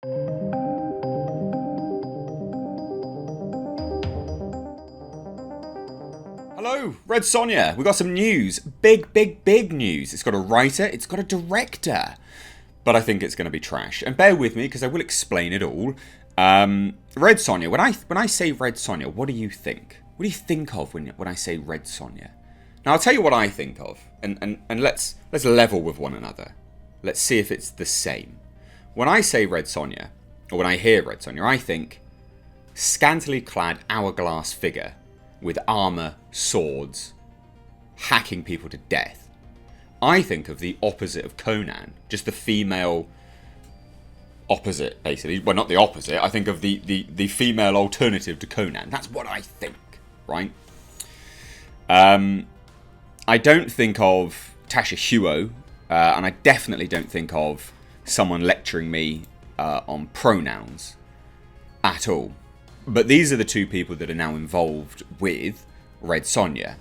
Hello, Red Sonja. We got some news. Big news. It's got a writer, it's got a director. But I think it's going to be trash. And bear with me because I will explain it all. Red Sonja. When I say Red Sonja, what do you think? What do you think of when I say Red Sonja? Now I'll tell you what I think of, and let's level with one another. Let's see if it's the same. When I say Red Sonja, or when I hear Red Sonja, I think scantily clad hourglass figure with armour, swords, hacking people to death. I think of the opposite of Conan, just the female opposite, basically. Well, not the opposite. I think of the female alternative to Conan. That's what I think, right? I don't think of Tasha Huo, and I definitely don't think of someone lecturing me on pronouns at all. But these are the two people that are now involved with Red Sonja.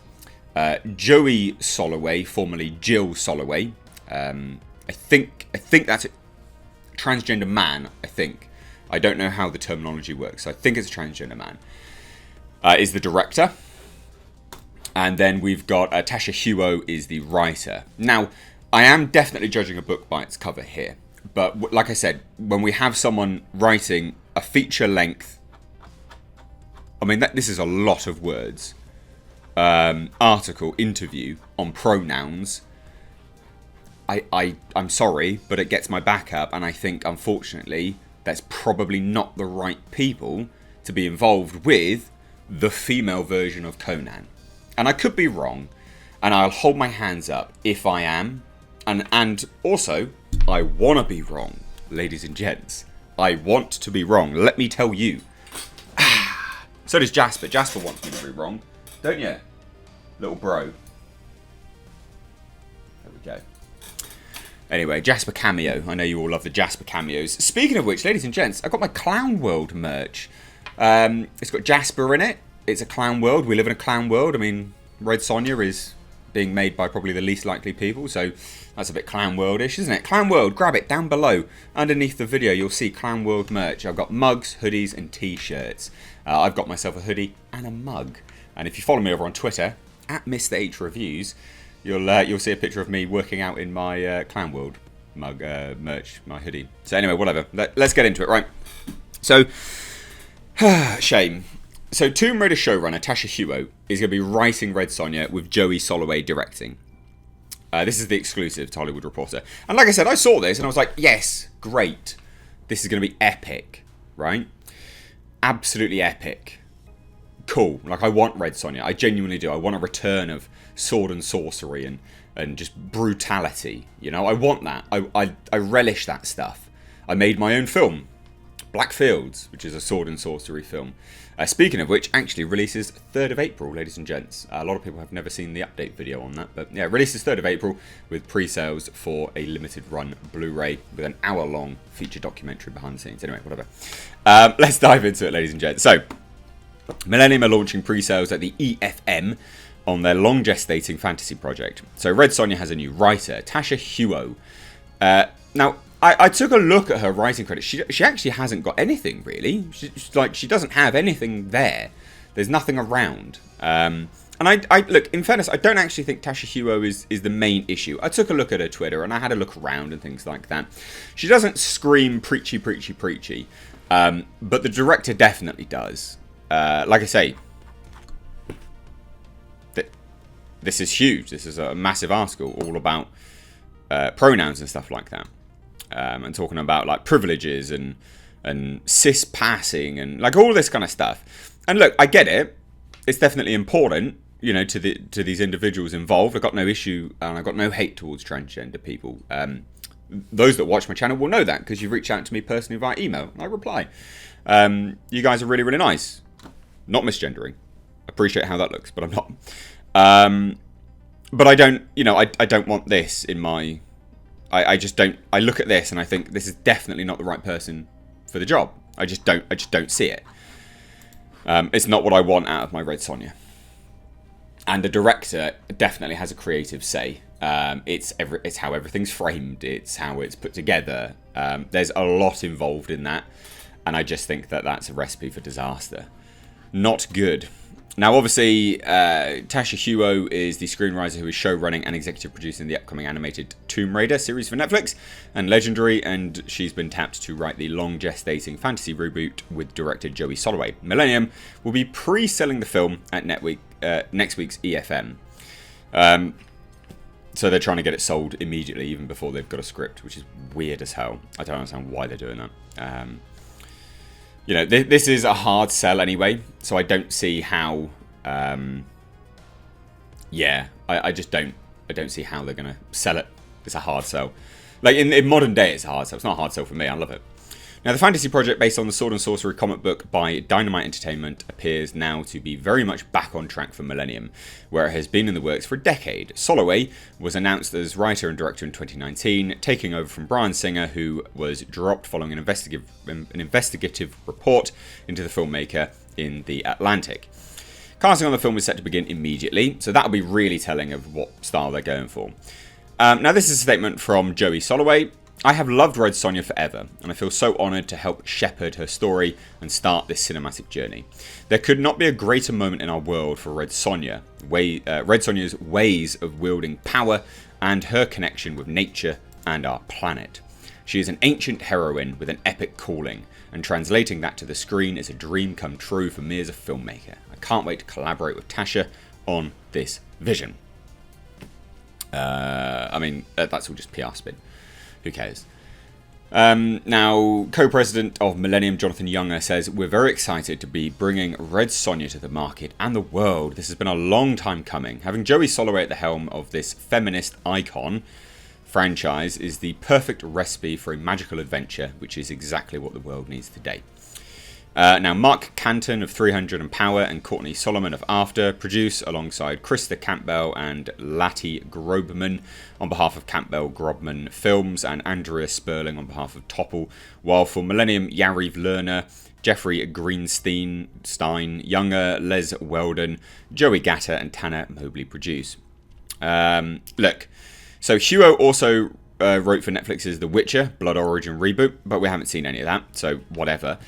Joey Soloway, formerly Jill Soloway. I think that's a transgender man, I think. I don't know how the terminology works, so I think it's a transgender man. Is the director. And then we've got Tasha Huo is the writer. Now, I am definitely judging a book by its cover here. But like I said, when we have someone writing a feature-length, I mean, this is a lot of words, article, interview on pronouns, I'm sorry, but it gets my back up, and I think, unfortunately, that's probably not the right people to be involved with the female version of Conan. And I could be wrong, and I'll hold my hands up if I am. And also, I want to be wrong, ladies and gents. I want to be wrong. Let me tell you. So does Jasper. Jasper wants me to be wrong. Don't you? Little bro. There we go. Anyway, Jasper cameo. I know you all love the Jasper cameos. Speaking of which, ladies and gents, I've got my Clown World merch. It's got Jasper in it. It's a clown world. We live in a clown world. I mean, Red Sonja is being made by probably the least likely people, so that's a bit clown world-ish, isn't it? Clown World, grab it down below. Underneath the video, you'll see Clown World merch. I've got mugs, hoodies, and t-shirts. I've got myself a hoodie and a mug. And if you follow me over on Twitter, at Mr. H Reviews, you'll see a picture of me working out in my Clown World mug merch, my hoodie. So anyway, whatever. Let's get into it, right? So, shame. So Tomb Raider showrunner Tasha Huo is going to be writing Red Sonja with Joey Soloway directing. This is the exclusive to Hollywood Reporter. And like I said, I saw this and I was like, yes, great. This is going to be epic, right? Absolutely epic. Cool. Like, I want Red Sonja. I genuinely do. I want a return of sword and sorcery and just brutality. You know, I want that. I relish that stuff. I made my own film, Black Fields, which is a sword and sorcery film. Speaking of which, actually releases 3rd of April, ladies and gents. A lot of people have never seen the update video on that, but yeah, releases 3rd of April with pre-sales for a limited run Blu-ray with an hour-long feature documentary behind the scenes. Anyway, whatever. Let's dive into it, ladies and gents. So, Millennium are launching pre-sales at the EFM on their long-gestating fantasy project. So, Red Sonja has a new writer, Tasha Huo. Now, I took a look at her writing credits. She actually hasn't got anything, really. She doesn't have anything there. There's nothing around. And I look, in fairness, I don't actually think Tasha Huo is the main issue. I took a look at her Twitter and I had a look around and things like that. She doesn't scream preachy. But the director definitely does. Like I say, this is huge. This is a massive article all about pronouns and stuff like that. And talking about like privileges and cis passing and like all this kind of stuff. And look, I get it. It's definitely important, you know, to these individuals involved. I've got no issue and I've got no hate towards transgender people. Those that watch my channel will know that because you've reached out to me personally via email and I reply. You guys are really, really nice. Not misgendering. Appreciate how that looks, but I'm not. But I don't, you know, I don't want this in my... I just don't. I look at this and I think this is definitely not the right person for the job. I just don't see it. It's not what I want out of my Red Sonja. And the director definitely has a creative say It's how everything's framed. It's how it's put together. There's a lot involved in that, and I just think that that's a recipe for disaster. Not good. Now, obviously, Tasha Huo is the screenwriter who is showrunning and executive producing the upcoming animated Tomb Raider series for Netflix and Legendary, and she's been tapped to write the long-gestating fantasy reboot with director Joey Soloway. Millennium will be pre-selling the film at next week's EFM. So they're trying to get it sold immediately, even before they've got a script, which is weird as hell. I don't understand why they're doing that. You know, this is a hard sell anyway, so I don't see how. Yeah, I just don't. I don't see how they're gonna sell it. It's a hard sell. Like in modern day, it's a hard sell. It's not a hard sell for me. I love it. Now, the fantasy project based on the Sword and Sorcery comic book by Dynamite Entertainment appears now to be very much back on track for Millennium, where it has been in the works for a decade. Soloway was announced as writer and director in 2019, taking over from Bryan Singer, who was dropped following an investigative report into the filmmaker in The Atlantic. Casting on the film is set to begin immediately, so that'll be really telling of what style they're going for. Now, this is a statement from Joey Soloway. I have loved Red Sonja forever, and I feel so honoured to help shepherd her story and start this cinematic journey. There could not be a greater moment in our world for Red Sonja. Red Sonja's ways of wielding power and her connection with nature and our planet. She is an ancient heroine with an epic calling, and translating that to the screen is a dream come true for me as a filmmaker. I can't wait to collaborate with Tasha on this vision. I mean, that's all just PR spin. Who cares? Now, co-president of Millennium, Jonathan Younger, says, we're very excited to be bringing Red Sonja to the market and the world. This has been a long time coming. Having Joey Soloway at the helm of this feminist icon franchise is the perfect recipe for a magical adventure, which is exactly what the world needs today. Now, Mark Canton of 300 and Power and Courtney Solomon of After produce alongside Krista Campbell and Lati Grobman on behalf of Campbell Grobman Films and Andrea Sperling on behalf of Topple, while for Millennium, Yariv Lerner, Jeffrey Greenstein, Younger, Les Weldon, Joey Gatter and Tanner Mobley produce. Look, so Huo also wrote for Netflix's The Witcher, Blood Origin reboot, but we haven't seen any of that, so whatever.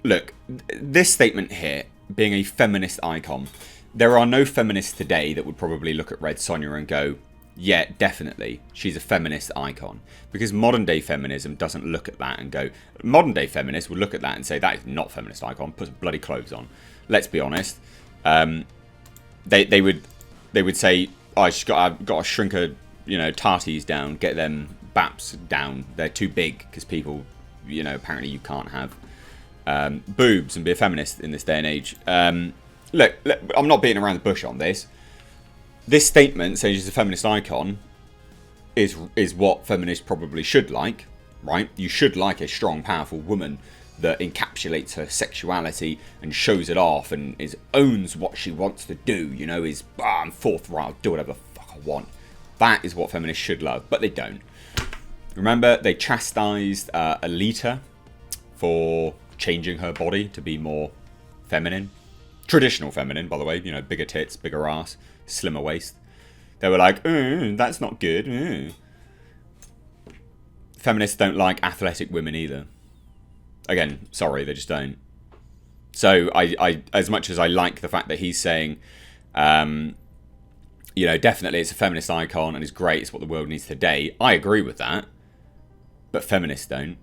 Look, this statement here, being a feminist icon, there are no feminists today that would probably look at Red Sonja and go, yeah, definitely, she's a feminist icon. Because modern day feminism doesn't look at that and go, modern day feminists would look at that and say, that is not a feminist icon, put some bloody clothes on. Let's be honest. They would say, oh, she's got to shrink her, tarties down, get them baps down. They're too big because people, apparently you can't have boobs and be a feminist in this day and age. Look, I'm not beating around the bush on this. This statement saying she's a feminist icon is what feminists probably should like, right? You should like a strong, powerful woman that encapsulates her sexuality and shows it off and owns what she wants to do, is, I'm forthright, I'll do whatever the fuck I want. That is what feminists should love, but they don't. Remember, they chastised Alita for changing her body to be more feminine. Traditional feminine, by the way. Bigger tits, bigger ass, slimmer waist. They were like, that's not good. Feminists don't like athletic women either. Again, sorry, they just don't. So, I as much as I like the fact that he's saying, definitely it's a feminist icon and it's great, it's what the world needs today, I agree with that. But feminists don't.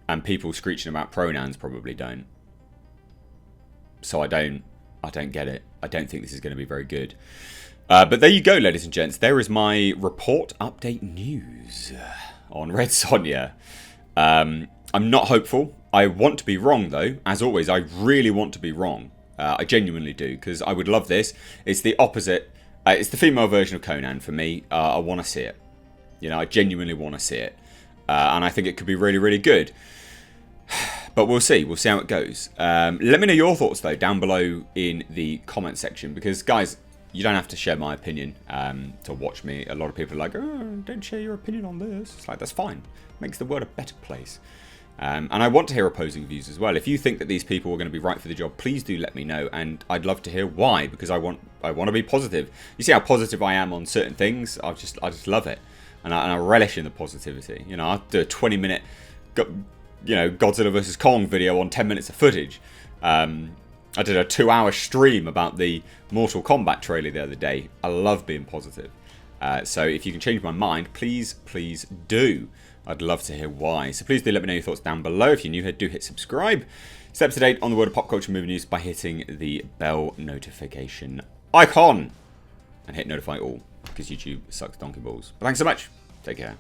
And people screeching about pronouns probably don't. So I don't get it. I don't think this is going to be very good. But there you go, ladies and gents. There is my report update news on Red Sonja. I'm not hopeful. I want to be wrong, though. As always, I really want to be wrong. I genuinely do, because I would love this. It's the opposite. It's the female version of Conan for me. I want to see it. I genuinely want to see it. And I think it could be really, really good. But we'll see. We'll see how it goes. Let me know your thoughts, though, down below in the comment section. Because, guys, you don't have to share my opinion to watch me. A lot of people are like, oh, don't share your opinion on this. It's like, that's fine. Makes the world a better place. And I want to hear opposing views as well. If you think that these people are going to be right for the job, please do let me know, and I'd love to hear why, because I want to be positive. You see how positive I am on certain things. I just love it, and I relish in the positivity. You know, I'll do a 20-minute, Godzilla vs Kong video on 10 minutes of footage. I did a 2-hour stream about the Mortal Kombat trailer the other day. I love being positive. So if you can change my mind, please do. I'd love to hear why. So please do let me know your thoughts down below. If you're new here, do hit subscribe. Stay up to date on the world of pop culture movie news by hitting the bell notification icon. And hit notify all, because YouTube sucks donkey balls. But thanks so much. Take care.